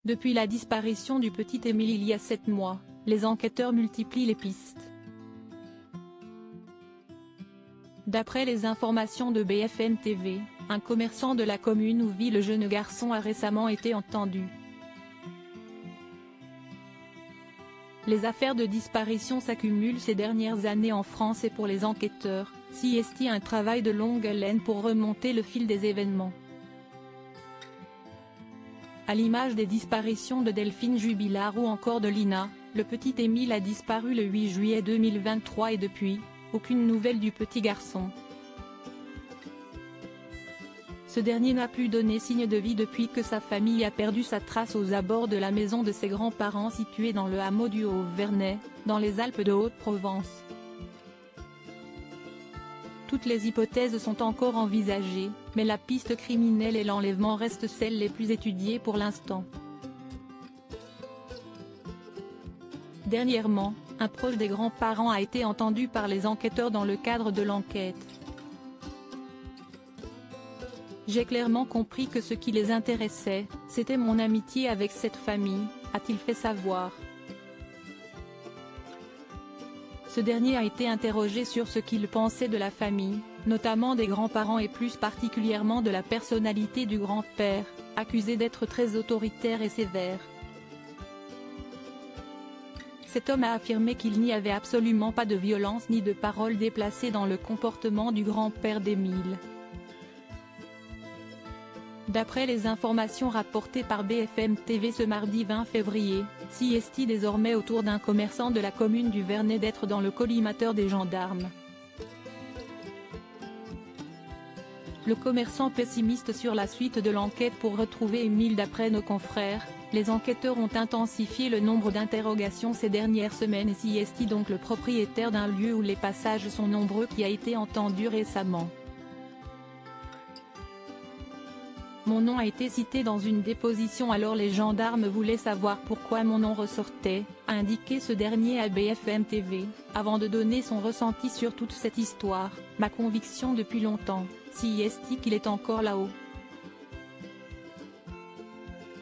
Depuis la disparition du petit Émile il y a 7 mois, les enquêteurs multiplient les pistes. D'après les informations de BFM TV, un commerçant de la commune où vit le jeune garçon a récemment été entendu. Les affaires de disparition s'accumulent ces dernières années en France et pour les enquêteurs, CST a un travail de longue haleine pour remonter le fil des événements. À l'image des disparitions de Delphine Jubilard ou encore de Lina, le petit Émile a disparu le 8 juillet 2023 et depuis, aucune nouvelle du petit garçon. Ce dernier n'a plus donné signe de vie depuis que sa famille a perdu sa trace aux abords de la maison de ses grands-parents située dans le hameau du Haut-Vernay, dans les Alpes de Haute-Provence. Toutes les hypothèses sont encore envisagées, mais la piste criminelle et l'enlèvement restent celles les plus étudiées pour l'instant. Dernièrement, un proche des grands-parents a été entendu par les enquêteurs dans le cadre de l'enquête. J'ai clairement compris que ce qui les intéressait, c'était mon amitié avec cette famille, a-t-il fait savoir. Ce dernier a été interrogé sur ce qu'il pensait de la famille, notamment des grands-parents et plus particulièrement de la personnalité du grand-père, accusé d'être très autoritaire et sévère. Cet homme a affirmé qu'il n'y avait absolument pas de violence ni de paroles déplacées dans le comportement du grand-père d'Émile. D'après les informations rapportées par BFM TV ce mardi 20 février, CST désormais autour d'un commerçant de la commune du Vernay d'être dans le collimateur des gendarmes. Le commerçant pessimiste sur la suite de l'enquête pour retrouver Émile. D'après nos confrères, les enquêteurs ont intensifié le nombre d'interrogations ces dernières semaines et CST donc le propriétaire d'un lieu où les passages sont nombreux qui a été entendu récemment. Mon nom a été cité dans une déposition alors les gendarmes voulaient savoir pourquoi mon nom ressortait, a indiqué ce dernier à BFM TV, avant de donner son ressenti sur toute cette histoire, ma conviction depuis longtemps, CST qu'il est encore là-haut.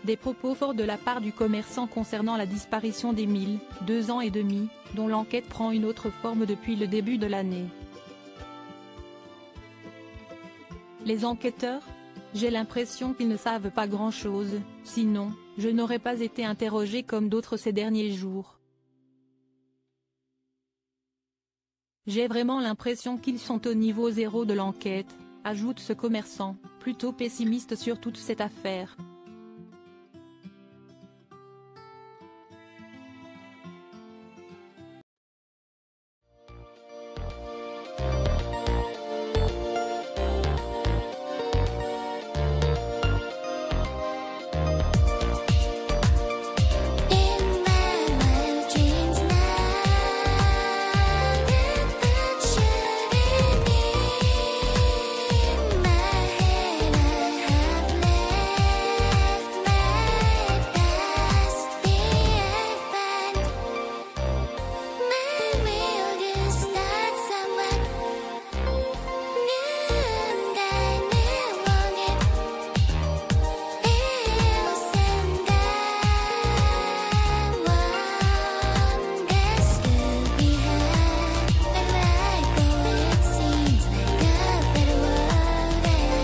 Des propos forts de la part du commerçant concernant la disparition d'Émile, 2 ans et demi, dont l'enquête prend une autre forme depuis le début de l'année. Les enquêteurs ? J'ai l'impression qu'ils ne savent pas grand-chose, sinon, je n'aurais pas été interrogé comme d'autres ces derniers jours. J'ai vraiment l'impression qu'ils sont au niveau zéro de l'enquête, ajoute ce commerçant, plutôt pessimiste sur toute cette affaire.